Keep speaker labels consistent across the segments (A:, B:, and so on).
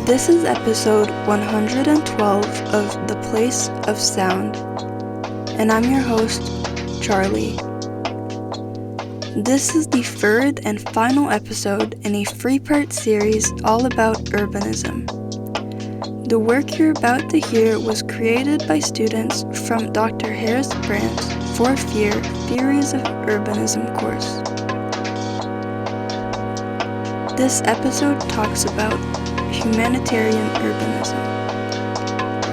A: This is episode 112 of The Place of Sound, and I'm your host, Charlie. This is the third and final episode in a three-part series all about urbanism. The work you're about to hear was created by students from Dr. Harris-Brandts' fourth year Theories of Urbanism course. This episode talks about humanitarian urbanism.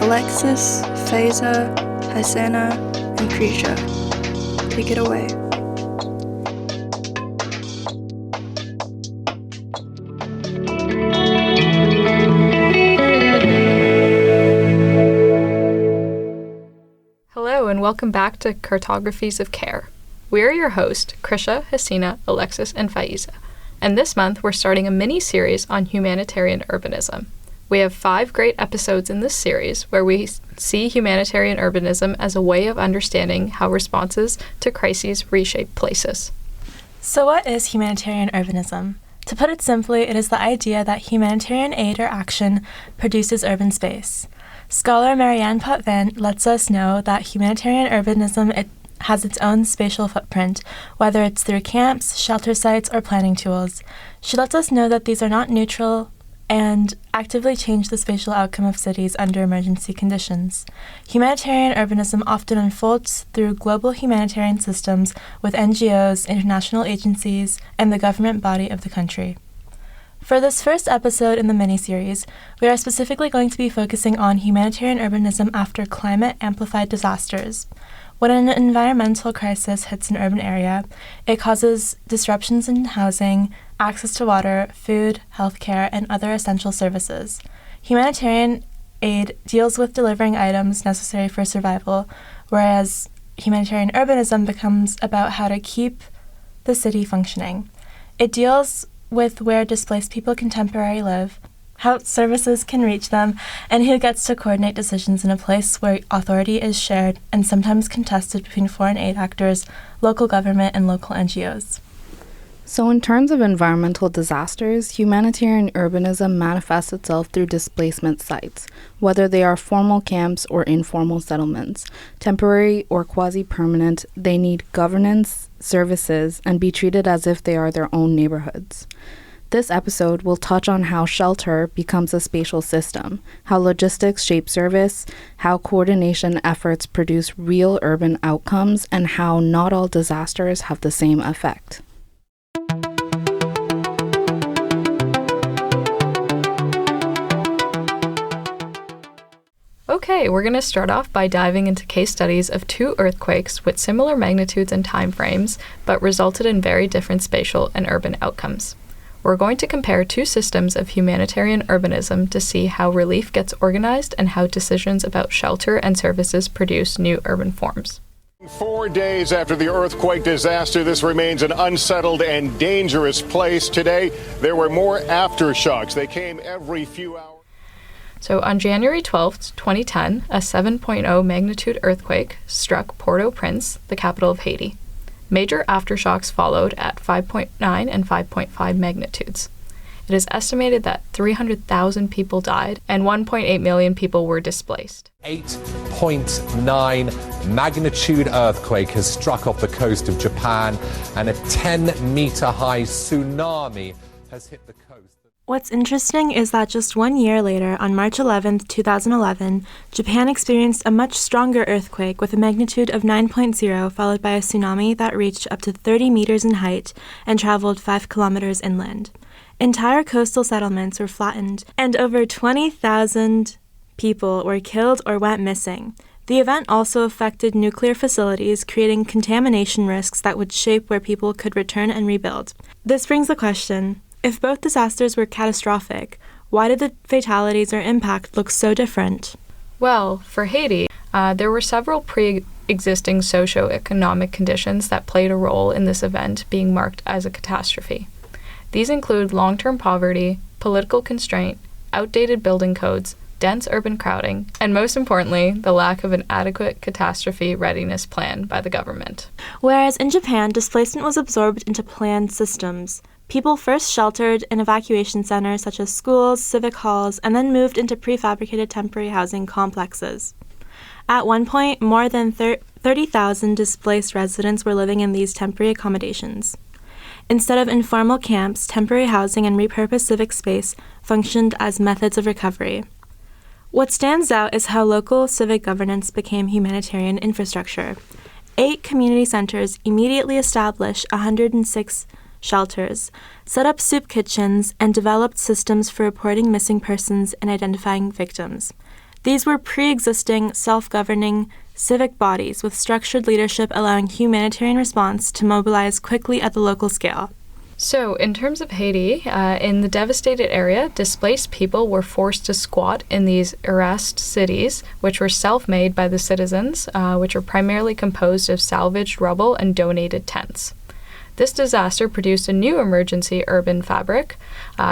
A: Alexis, Faeza, Haseena, and Krisha, take it away.
B: Hello and welcome back to Cartographies of Care. We're your hosts, Krisha, Haseena, Alexis, and Faeza. And this month, we're starting a mini-series on humanitarian urbanism. We have 5 great episodes in this series where we see humanitarian urbanism as a way of understanding how responses to crises reshape places.
C: So what is humanitarian urbanism? To put it simply, it is the idea that humanitarian aid or action produces urban space. Scholar Marianne Potvin lets us know that humanitarian urbanism has its own spatial footprint, whether it's through camps, shelter sites, or planning tools. She lets us know that these are not neutral and actively change the spatial outcome of cities under emergency conditions. Humanitarian urbanism often unfolds through global humanitarian systems with NGOs, international agencies, and the government body of the country. For this first episode in the mini-series, we are specifically going to be focusing on humanitarian urbanism after climate-amplified disasters. When an environmental crisis hits an urban area, it causes disruptions in housing, access to water, food, healthcare, and other essential services. Humanitarian aid deals with delivering items necessary for survival, whereas humanitarian urbanism becomes about how to keep the city functioning. It deals with where displaced people can temporarily live, how services can reach them, and who gets to coordinate decisions in a place where authority is shared and sometimes contested between foreign aid actors, local government, and local NGOs.
D: So in terms of environmental disasters, humanitarian urbanism manifests itself through displacement sites, whether they are formal camps or informal settlements. Temporary or quasi-permanent, they need governance, services, and be treated as if they are their own neighborhoods. This episode will touch on how shelter becomes a spatial system, how logistics shape service, how coordination efforts produce real urban outcomes, and how not all disasters have the same effect.
B: Okay, we're going to start off by diving into case studies of 2 earthquakes with similar magnitudes and time frames, but resulted in very different spatial and urban outcomes. We're going to compare 2 systems of humanitarian urbanism to see how relief gets organized and how decisions about shelter and services produce new urban forms.
E: 4 days after the earthquake disaster, this remains an unsettled and dangerous place. Today, there were more aftershocks. They came every few hours.
B: So on January 12, 2010, a 7.0 magnitude earthquake struck Port-au-Prince, the capital of Haiti. Major aftershocks followed at 5.9 and 5.5 magnitudes. It is estimated that 300,000 people died and 1.8 million people were displaced.
F: 8.9 magnitude earthquake has struck off the coast of Japan, and a 10-meter high tsunami has hit the coast.
C: What's interesting is that just 1 year later, on March 11, 2011, Japan experienced a much stronger earthquake with a magnitude of 9.0, followed by a tsunami that reached up to 30 meters in height and traveled 5 kilometers inland. Entire coastal settlements were flattened, and over 20,000 people were killed or went missing. The event also affected nuclear facilities, creating contamination risks that would shape where people could return and rebuild. This brings the question: if both disasters were catastrophic, why did the fatalities or impact look so different?
B: Well, for Haiti, there were several pre-existing socio-economic conditions that played a role in this event being marked as a catastrophe. These include long-term poverty, political constraint, outdated building codes, dense urban crowding, and most importantly, the lack of an adequate catastrophe readiness plan by the government.
C: Whereas in Japan, displacement was absorbed into planned systems. People first sheltered in evacuation centers such as schools, civic halls, and then moved into prefabricated temporary housing complexes. At one point, more than 30,000 displaced residents were living in these temporary accommodations. Instead of informal camps, temporary housing and repurposed civic space functioned as methods of recovery. What stands out is how local civic governance became humanitarian infrastructure. 8 community centers immediately established 106 shelters, set up soup kitchens, and developed systems for reporting missing persons and identifying victims. These were pre-existing, self-governing civic bodies with structured leadership allowing humanitarian response to mobilize quickly at the local scale.
B: So, in terms of Haiti, in the devastated area, displaced people were forced to squat in these harassed cities, which were self-made by the citizens, which were primarily composed of salvaged rubble and donated tents. This disaster produced a new emergency urban fabric,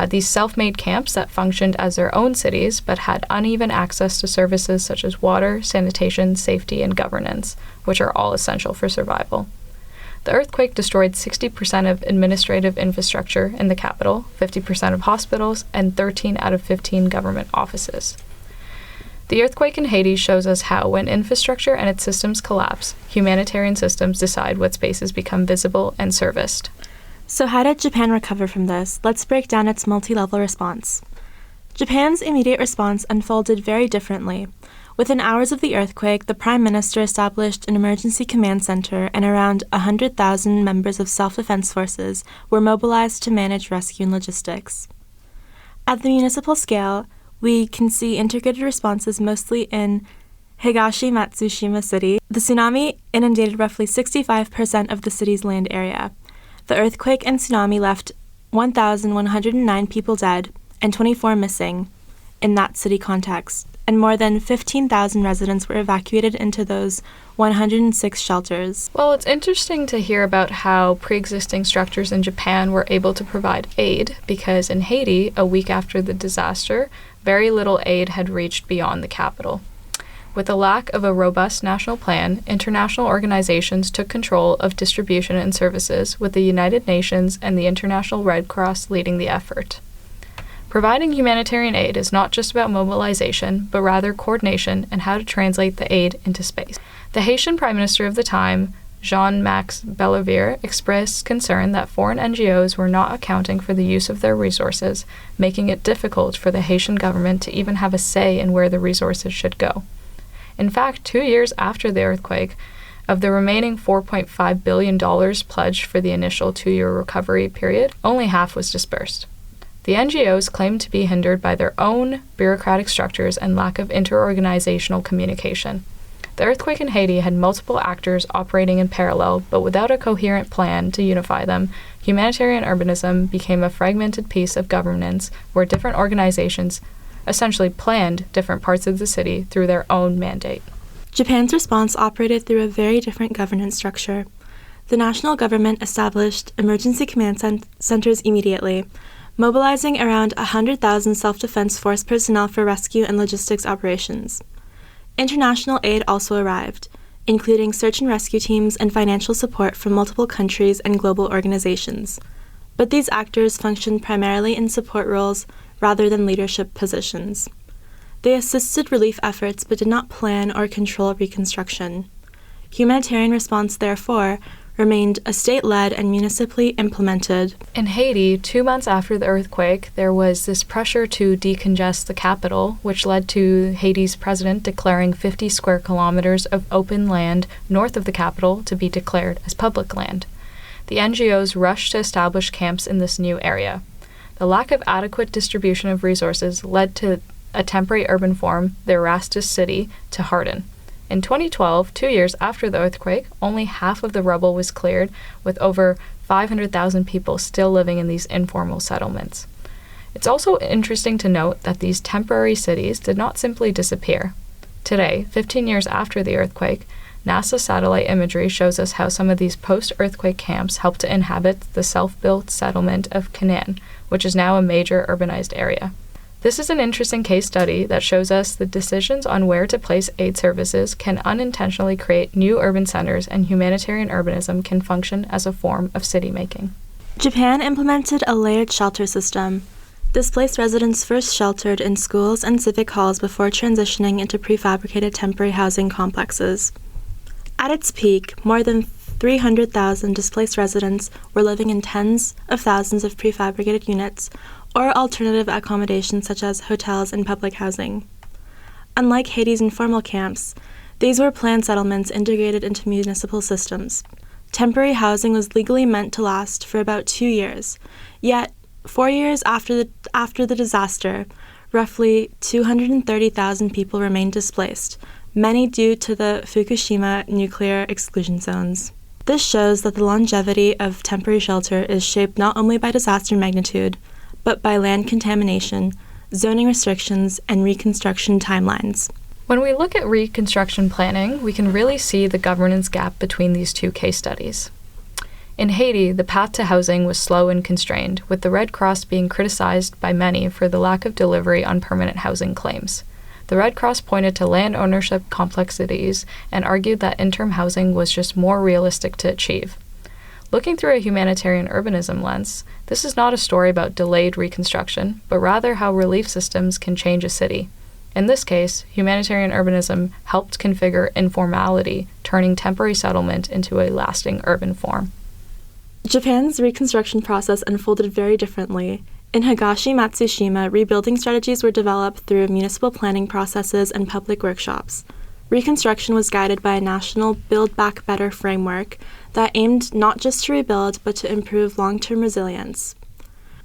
B: these self-made camps that functioned as their own cities but had uneven access to services such as water, sanitation, safety, and governance, which are all essential for survival. The earthquake destroyed 60% of administrative infrastructure in the capital, 50% of hospitals, and 13 out of 15 government offices. The earthquake in Haiti shows us how, when infrastructure and its systems collapse, humanitarian systems decide what spaces become visible and serviced.
C: So how did Japan recover from this? Let's break down its multi-level response. Japan's immediate response unfolded very differently. Within hours of the earthquake, the Prime Minister established an emergency command center, and around 100,000 members of self-defense forces were mobilized to manage rescue and logistics. At the municipal scale, we can see integrated responses mostly in Higashi Matsushima City. The tsunami inundated roughly 65% of the city's land area. The earthquake and tsunami left 1,109 people dead and 24 missing in that city context, and more than 15,000 residents were evacuated into those 106 shelters.
B: Well, it's interesting to hear about how pre-existing structures in Japan were able to provide aid, because in Haiti, a week after the disaster, very little aid had reached beyond the capital. With a lack of a robust national plan, international organizations took control of distribution and services, with the United Nations and the International Red Cross leading the effort. Providing humanitarian aid is not just about mobilization, but rather coordination and how to translate the aid into space. The Haitian Prime Minister of the time, Jean-Max Belleville, expressed concern that foreign NGOs were not accounting for the use of their resources, making it difficult for the Haitian government to even have a say in where the resources should go. In fact, 2 years after the earthquake, of the remaining $4.5 billion pledged for the initial 2-year recovery period, only half was dispersed. The NGOs claimed to be hindered by their own bureaucratic structures and lack of interorganizational communication. The earthquake in Haiti had multiple actors operating in parallel, but without a coherent plan to unify them, humanitarian urbanism became a fragmented piece of governance where different organizations essentially planned different parts of the city through their own mandate.
C: Japan's response operated through a very different governance structure. The national government established emergency command centers immediately, mobilizing around 100,000 self-defense force personnel for rescue and logistics operations. International aid also arrived, including search and rescue teams and financial support from multiple countries and global organizations. But these actors functioned primarily in support roles rather than leadership positions. They assisted relief efforts but did not plan or control reconstruction. Humanitarian response, therefore, remained a state-led and municipally implemented.
B: In Haiti, 2 months after the earthquake, there was this pressure to decongest the capital, which led to Haiti's president declaring 50 square kilometers of open land north of the capital to be declared as public land. The NGOs rushed to establish camps in this new area. The lack of adequate distribution of resources led to a temporary urban form, the Erastus city, to harden. In 2012, 2 years after the earthquake, only half of the rubble was cleared, with over 500,000 people still living in these informal settlements. It's also interesting to note that these temporary cities did not simply disappear. Today, 15 years after the earthquake, NASA satellite imagery shows us how some of these post-earthquake camps helped to inhabit the self-built settlement of Canaan, which is now a major urbanized area. This is an interesting case study that shows us that decisions on where to place aid services can unintentionally create new urban centers, and humanitarian urbanism can function as a form of city making.
C: Japan implemented a layered shelter system. Displaced residents first sheltered in schools and civic halls before transitioning into prefabricated temporary housing complexes. At its peak, more than 300,000 displaced residents were living in tens of thousands of prefabricated units or alternative accommodations such as hotels and public housing. Unlike Haiti's informal camps, these were planned settlements integrated into municipal systems. Temporary housing was legally meant to last for about 2 years, yet 4 years after the disaster, roughly 230,000 people remained displaced, many due to the Fukushima nuclear exclusion zones. This shows that the longevity of temporary shelter is shaped not only by disaster magnitude, but by land contamination, zoning restrictions, and reconstruction timelines.
B: When we look at reconstruction planning, we can really see the governance gap between these two case studies. In Haiti, the path to housing was slow and constrained, with the Red Cross being criticized by many for the lack of delivery on permanent housing claims. The Red Cross pointed to land ownership complexities and argued that interim housing was just more realistic to achieve. Looking through a humanitarian urbanism lens, this is not a story about delayed reconstruction, but rather how relief systems can change a city. In this case, humanitarian urbanism helped configure informality, turning temporary settlement into a lasting urban form.
C: Japan's reconstruction process unfolded very differently. In Higashi-Matsushima, rebuilding strategies were developed through municipal planning processes and public workshops. Reconstruction was guided by a national Build Back Better framework that aimed not just to rebuild, but to improve long-term resilience.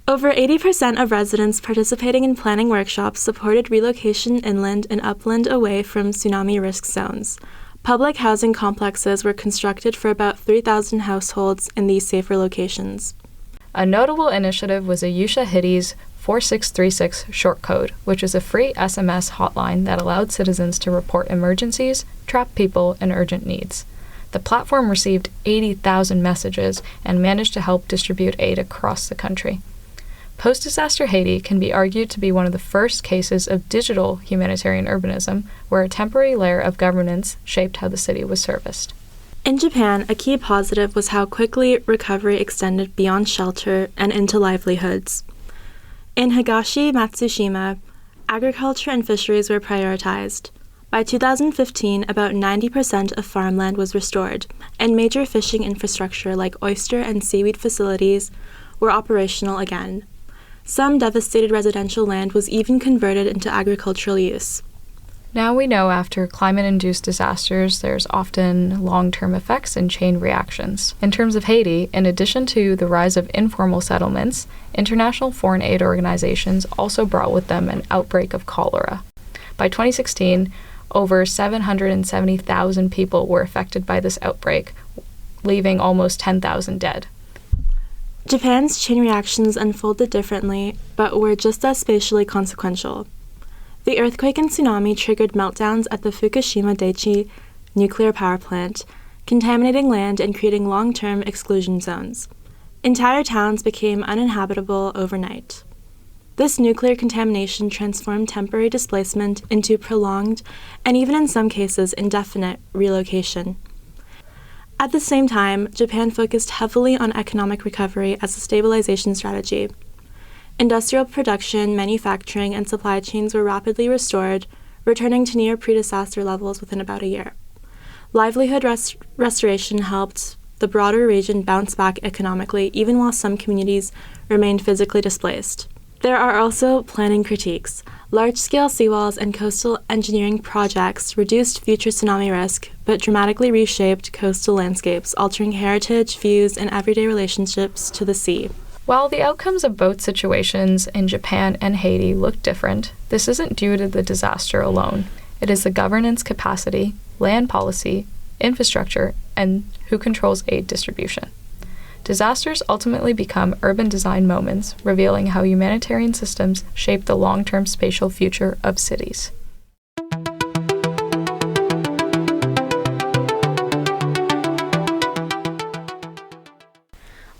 C: Over 80% of residents participating in planning workshops supported relocation inland and upland away from tsunami risk zones. Public housing complexes were constructed for about 3,000 households in these safer locations.
B: A notable initiative was Ayusha Hiti's 4636 short code, which is a free SMS hotline that allowed citizens to report emergencies, trapped people, and urgent needs. The platform received 80,000 messages and managed to help distribute aid across the country. Post-disaster Haiti can be argued to be one of the first cases of digital humanitarian urbanism, where a temporary layer of governance shaped how the city was serviced.
C: In Japan, a key positive was how quickly recovery extended beyond shelter and into livelihoods. In Higashi-Matsushima, agriculture and fisheries were prioritized. By 2015, about 90% of farmland was restored, and major fishing infrastructure like oyster and seaweed facilities were operational again. Some devastated residential land was even converted into agricultural use.
B: Now we know after climate-induced disasters, there's often long-term effects and chain reactions. In terms of Haiti, in addition to the rise of informal settlements, international foreign aid organizations also brought with them an outbreak of cholera. By 2016, over 770,000 people were affected by this outbreak, leaving almost 10,000 dead.
C: Japan's chain reactions unfolded differently, but were just as spatially consequential. The earthquake and tsunami triggered meltdowns at the Fukushima Daiichi nuclear power plant, contaminating land and creating long-term exclusion zones. Entire towns became uninhabitable overnight. This nuclear contamination transformed temporary displacement into prolonged, and even in some cases indefinite, relocation. At the same time, Japan focused heavily on economic recovery as a stabilization strategy. Industrial production, manufacturing, and supply chains were rapidly restored, returning to near pre-disaster levels within about a year. Livelihood restoration helped the broader region bounce back economically, even while some communities remained physically displaced. There are also planning critiques. Large-scale seawalls and coastal engineering projects reduced future tsunami risk, but dramatically reshaped coastal landscapes, altering heritage, views, and everyday relationships to the sea.
B: While the outcomes of both situations in Japan and Haiti look different, this isn't due to the disaster alone. It is the governance capacity, land policy, infrastructure, and who controls aid distribution. Disasters ultimately become urban design moments, revealing how humanitarian systems shape the long-term spatial future of cities.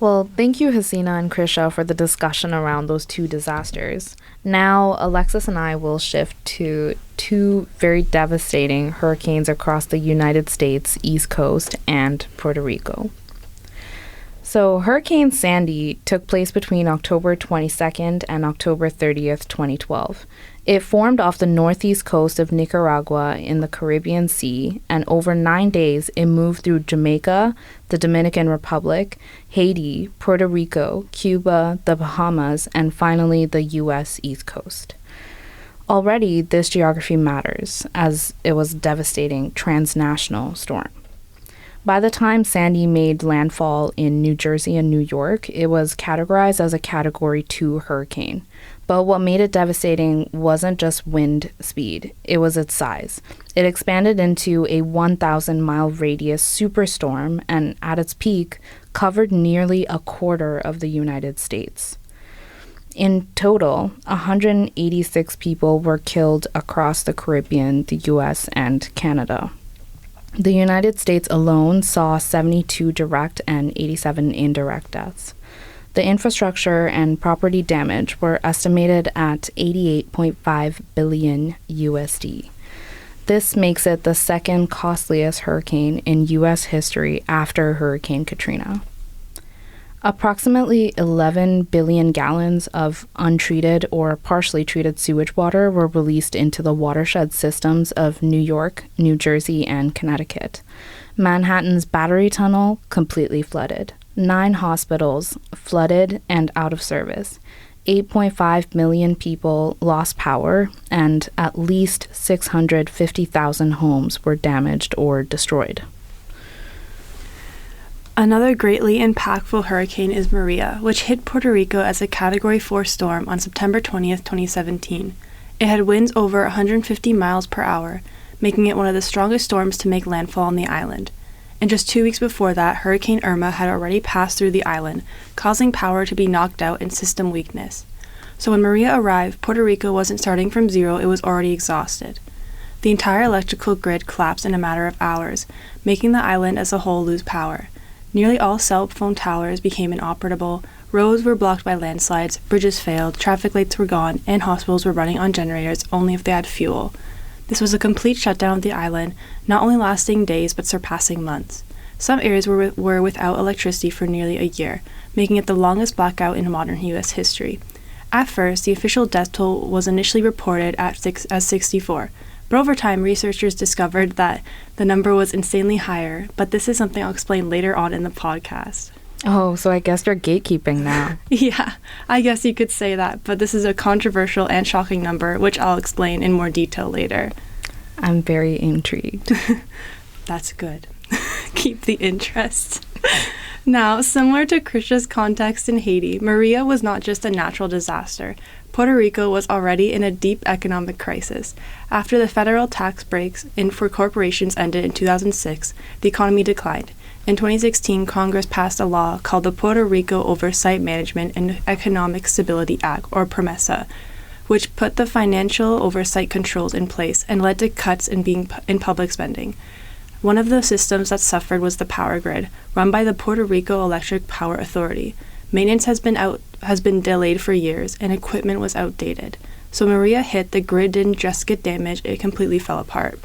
D: Well, thank you, Haseena and Krisha, for the discussion around those two disasters. Now, Alexis and I will shift to two very devastating hurricanes across the United States East Coast and Puerto Rico. So Hurricane Sandy took place between October 22nd and October 30th, 2012. It formed off the northeast coast of Nicaragua in the Caribbean Sea, and over 9 days it moved through Jamaica, the Dominican Republic, Haiti, Puerto Rico, Cuba, the Bahamas, and finally the U.S. East Coast. Already, this geography matters, as it was a devastating transnational storm. By the time Sandy made landfall in New Jersey and New York, it was categorized as a Category 2 hurricane. But what made it devastating wasn't just wind speed, it was its size. It expanded into a 1,000-mile radius superstorm and, at its peak, covered nearly a quarter of the United States. In total, 186 people were killed across the Caribbean, the U.S., and Canada. The United States alone saw 72 direct and 87 indirect deaths. The infrastructure and property damage were estimated at $88.5 billion USD. This makes it the second costliest hurricane in U.S. history after Hurricane Katrina. Approximately 11 billion gallons of untreated or partially treated sewage water were released into the watershed systems of New York, New Jersey, and Connecticut. Manhattan's Battery Tunnel completely flooded. 9 hospitals flooded and out of service. 8.5 million people lost power, and at least 650,000 homes were damaged or destroyed.
A: Another greatly impactful hurricane is Maria, which hit Puerto Rico as a Category 4 storm on September 20th, 2017. It had winds over 150 miles per hour, making it one of the strongest storms to make landfall on the island. And just 2 weeks before that, Hurricane Irma had already passed through the island, causing power to be knocked out and system weakness. So when Maria arrived, Puerto Rico wasn't starting from zero, it was already exhausted. The entire electrical grid collapsed in a matter of hours, making the island as a whole lose power. Nearly all cell phone towers became inoperable, roads were blocked by landslides, bridges failed, traffic lights were gone, and hospitals were running on generators only if they had fuel. This was a complete shutdown of the island, not only lasting days but surpassing months. Some areas were without electricity for nearly a year, making it the longest blackout in modern U.S. history. At first, the official death toll was initially reported as 64. But over time, researchers discovered that the number was insanely higher, but this is something I'll explain later on in the podcast.
D: Oh, so I guess you're gatekeeping now.
A: Yeah, I guess you could say that, but this is a controversial and shocking number, which I'll explain in more detail later.
D: I'm very intrigued.
A: That's good. Keep the interest. Now, similar to Krisha's context in Haiti, Maria was not just a natural disaster. Puerto Rico was already in a deep economic crisis. After the federal tax breaks for corporations ended in 2006, the economy declined. In 2016, Congress passed a law called the Puerto Rico Oversight Management and Economic Stability Act, or PROMESA, which put the financial oversight controls in place and led to cuts in public spending. One of the systems that suffered was the power grid, run by the Puerto Rico Electric Power Authority. Maintenance has been delayed for years, and equipment was outdated. So Maria hit, the grid didn't just get damaged, it completely fell apart.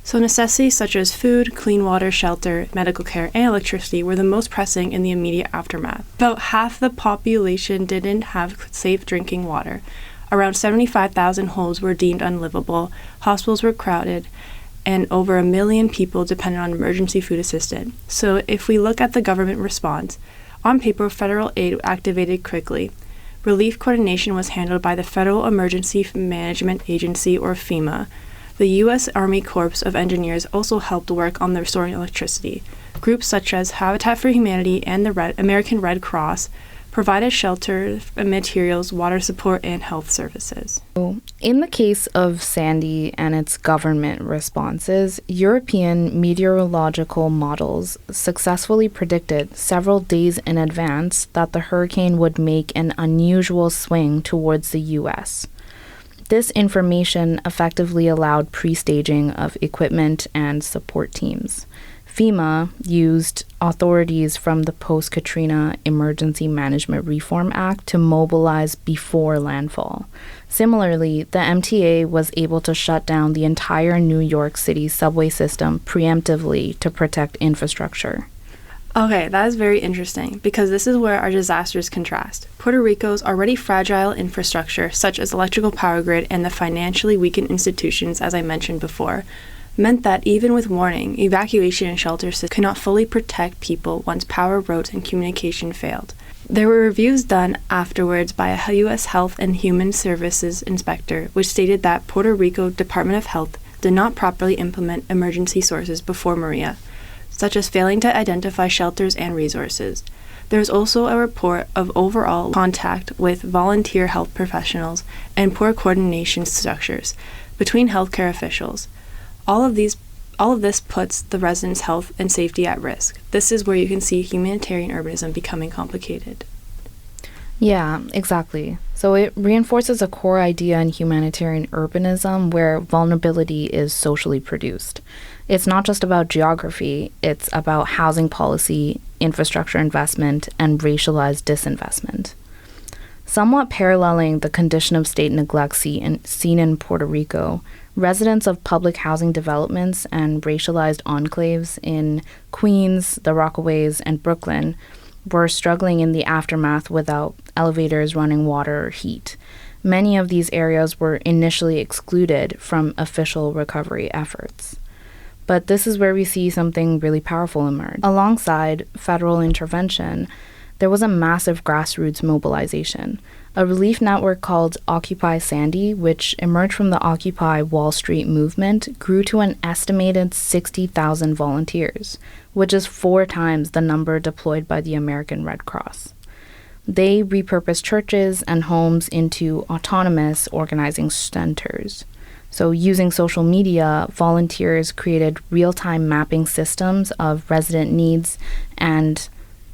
A: So necessities such as food, clean water, shelter, medical care, and electricity were the most pressing in the immediate aftermath. About half the population didn't have safe drinking water. Around 75,000 homes were deemed unlivable, hospitals were crowded, and over 1 million people depended on emergency food assistance. So if we look at the government response, on paper, federal aid activated quickly. Relief coordination was handled by the Federal Emergency Management Agency, or FEMA. The U.S. Army Corps of Engineers also helped work on the restoring electricity. Groups such as Habitat for Humanity and the American Red Cross provided shelter, materials, water support, and health services.
D: In the case of Sandy and its government responses, European meteorological models successfully predicted several days in advance that the hurricane would make an unusual swing towards the U.S. This information effectively allowed pre-staging of equipment and support teams. FEMA used authorities from the Post-Katrina Emergency Management Reform Act to mobilize before landfall. Similarly, the MTA was able to shut down the entire New York City subway system preemptively to protect infrastructure.
G: Okay, that is very interesting because this is where our disasters contrast. Puerto Rico's already fragile infrastructure, such as electrical power grid and the financially weakened institutions, as I mentioned before, meant that even with warning, evacuation and shelter systems could not fully protect people once power, roads, and communication failed. There were reviews done afterwards by a U.S. Health and Human Services inspector, which stated that Puerto Rico Department of Health did not properly implement emergency sources before Maria, such as failing to identify shelters and resources. There is also a report of overall contact with volunteer health professionals and poor coordination structures between healthcare officials. All of this puts the residents' health and safety at risk. This is where you can see humanitarian urbanism becoming complicated.
D: Yeah, exactly. So it reinforces a core idea in humanitarian urbanism where vulnerability is socially produced. It's not just about geography, it's about housing policy, infrastructure investment, and racialized disinvestment. Somewhat paralleling the condition of state neglect seen in Puerto Rico, residents of public housing developments and racialized enclaves in Queens, the Rockaways, and Brooklyn were struggling in the aftermath without elevators, running water, or heat. Many of these areas were initially excluded from official recovery efforts. But this is where we see something really powerful emerge. Alongside federal intervention, there was a massive grassroots mobilization. A relief network called Occupy Sandy, which emerged from the Occupy Wall Street movement, grew to an estimated 60,000 volunteers, which is 4 times the number deployed by the American Red Cross. They repurposed churches and homes into autonomous organizing centers. So using social media, volunteers created real-time mapping systems of resident needs and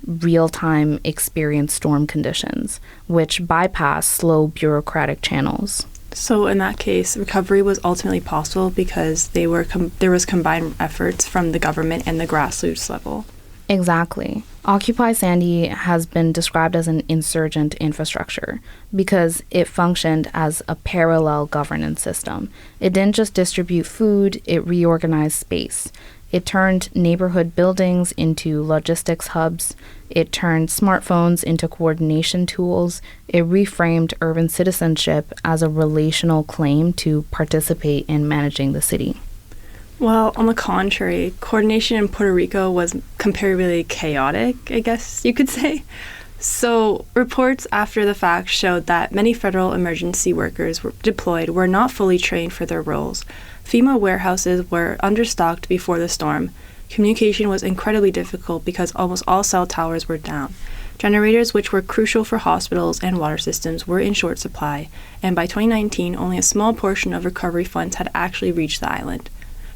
D: real-time experience storm conditions, which bypass slow bureaucratic channels.
G: So in that case, recovery was ultimately possible because there was combined efforts from the government and the grassroots level.
D: Exactly. Occupy Sandy has been described as an insurgent infrastructure because it functioned as a parallel governance system. It didn't just distribute food, it reorganized space. It turned neighborhood buildings into logistics hubs. It turned smartphones into coordination tools. It reframed urban citizenship as a relational claim to participate in managing the city.
G: Well, on the contrary, coordination in Puerto Rico was comparatively chaotic, I guess you could say. So, reports after the fact showed that many federal emergency workers deployed were not fully trained for their roles. FEMA warehouses were understocked before the storm. Communication was incredibly difficult because almost all cell towers were down. Generators, which were crucial for hospitals and water systems, were in short supply, and by 2019, only a small portion of recovery funds had actually reached the island.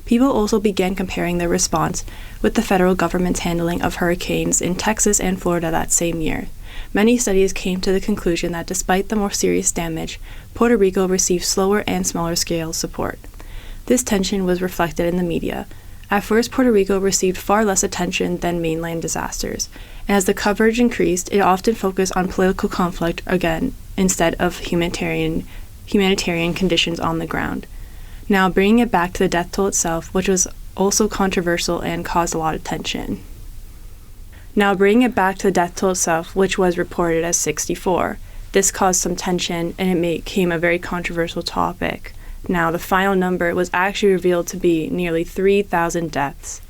G: People also began comparing their response with the federal government's handling of hurricanes in Texas and Florida that same year. Many studies came to the conclusion that despite the more serious damage, Puerto Rico received slower and smaller scale support. This tension was reflected in the media. At first, Puerto Rico received far less attention than mainland disasters, and as the coverage increased, it often focused on political conflict again instead of humanitarian conditions on the ground. Now, bringing it back to the death toll itself, which was also controversial and caused a lot of tension. Which was reported as 64. This caused some tension, and it became a very controversial topic. Now, the final number was actually revealed to be nearly 3,000 deaths.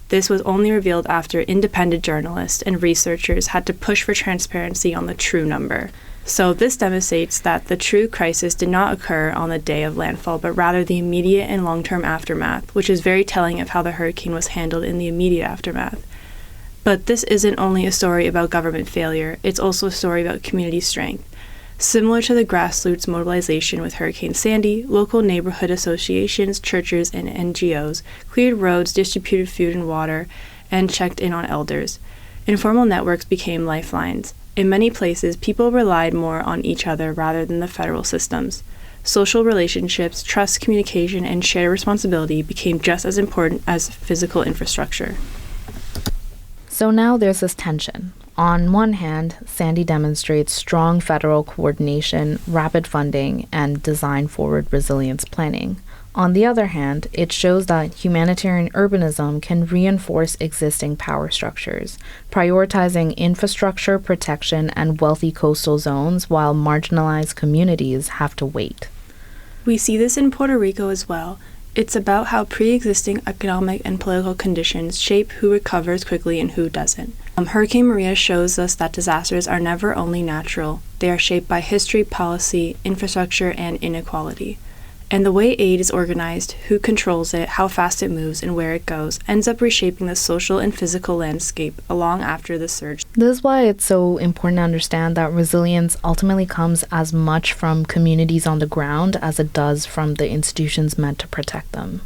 G: This was only revealed after independent journalists and researchers had to push for transparency on the true number. So this demonstrates that the true crisis did not occur on the day of landfall, but rather the immediate and long-term aftermath, which is very telling of how the hurricane was handled in the immediate aftermath. But this isn't only a story about government failure, it's also a story about community strength. Similar to the grassroots mobilization with Hurricane Sandy, local neighborhood associations, churches, and NGOs cleared roads, distributed food and water, and checked in on elders. Informal networks became lifelines. In many places, people relied more on each other rather than the federal systems. Social relationships, trust, communication, and shared responsibility became just as important as physical infrastructure.
D: So now there's this tension. On one hand, Sandy demonstrates strong federal coordination, rapid funding, and design-forward resilience planning. On the other hand, it shows that humanitarian urbanism can reinforce existing power structures, prioritizing infrastructure protection and wealthy coastal zones while marginalized communities have to wait.
G: We see this in Puerto Rico as well. It's about how pre-existing economic and political conditions shape who recovers quickly and who doesn't. Hurricane Maria shows us that disasters are never only natural. They are shaped by history, policy, infrastructure, and inequality. And the way aid is organized, who controls it, how fast it moves, and where it goes, ends up reshaping the social and physical landscape long after the surge.
D: This is why it's so important to understand that resilience ultimately comes as much from communities on the ground as it does from the institutions meant to protect them.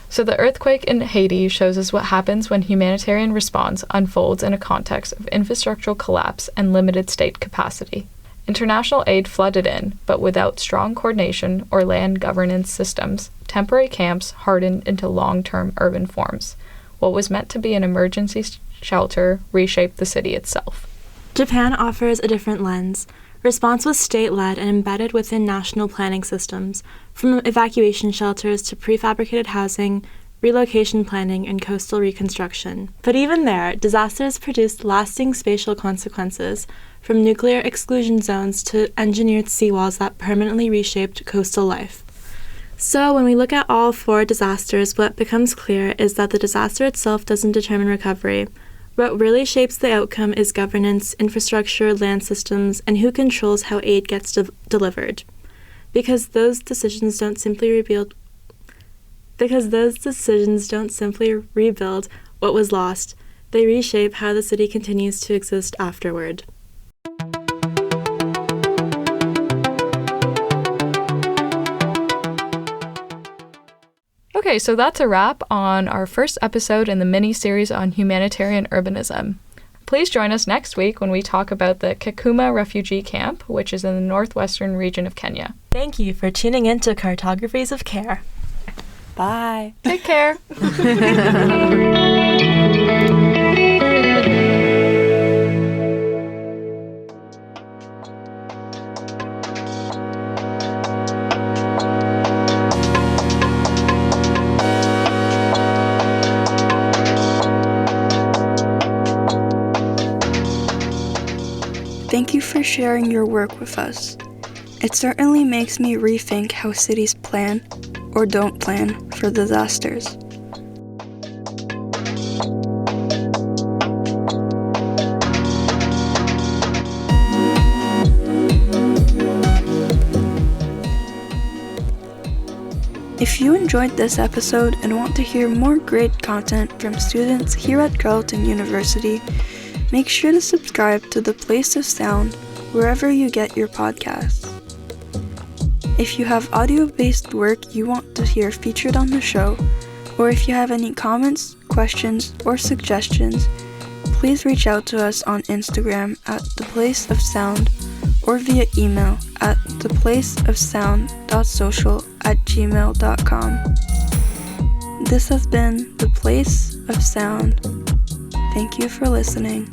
B: So the earthquake in Haiti shows us what happens when humanitarian response unfolds in a context of infrastructural collapse and limited state capacity. International aid flooded in, but without strong coordination or land governance systems, temporary camps hardened into long-term urban forms. What was meant to be an emergency shelter reshaped the city itself.
C: Japan offers a different lens. Response was state-led and embedded within national planning systems, from evacuation shelters to prefabricated housing, relocation planning, and coastal reconstruction. But even there, disasters produced lasting spatial consequences, from nuclear exclusion zones to engineered seawalls that permanently reshaped coastal life. So when we look at all four disasters, what becomes clear is that the disaster itself doesn't determine recovery. What really shapes the outcome is governance, infrastructure, land systems, and who controls how aid gets delivered. Because those decisions don't simply rebuild what was lost, they reshape how the city continues to exist afterward.
B: Okay, so that's a wrap on our first episode in the mini-series on humanitarian urbanism. Please join us next week when we talk about the Kakuma refugee camp, which is in the northwestern region of Kenya.
C: Thank you for tuning in to Cartographies of Care. Bye.
B: Take care.
A: Thank you for sharing your work with us. It certainly makes me rethink how cities plan or don't plan for disasters. If you enjoyed this episode and want to hear more great content from students here at Carleton University, make sure to subscribe to The Place of Sound wherever you get your podcasts. If you have audio-based work you want to hear featured on the show, or if you have any comments, questions, or suggestions, please reach out to us on Instagram at The Place of Sound or via email at theplaceofsound.social@gmail.com. This has been The Place of Sound. Thank you for listening.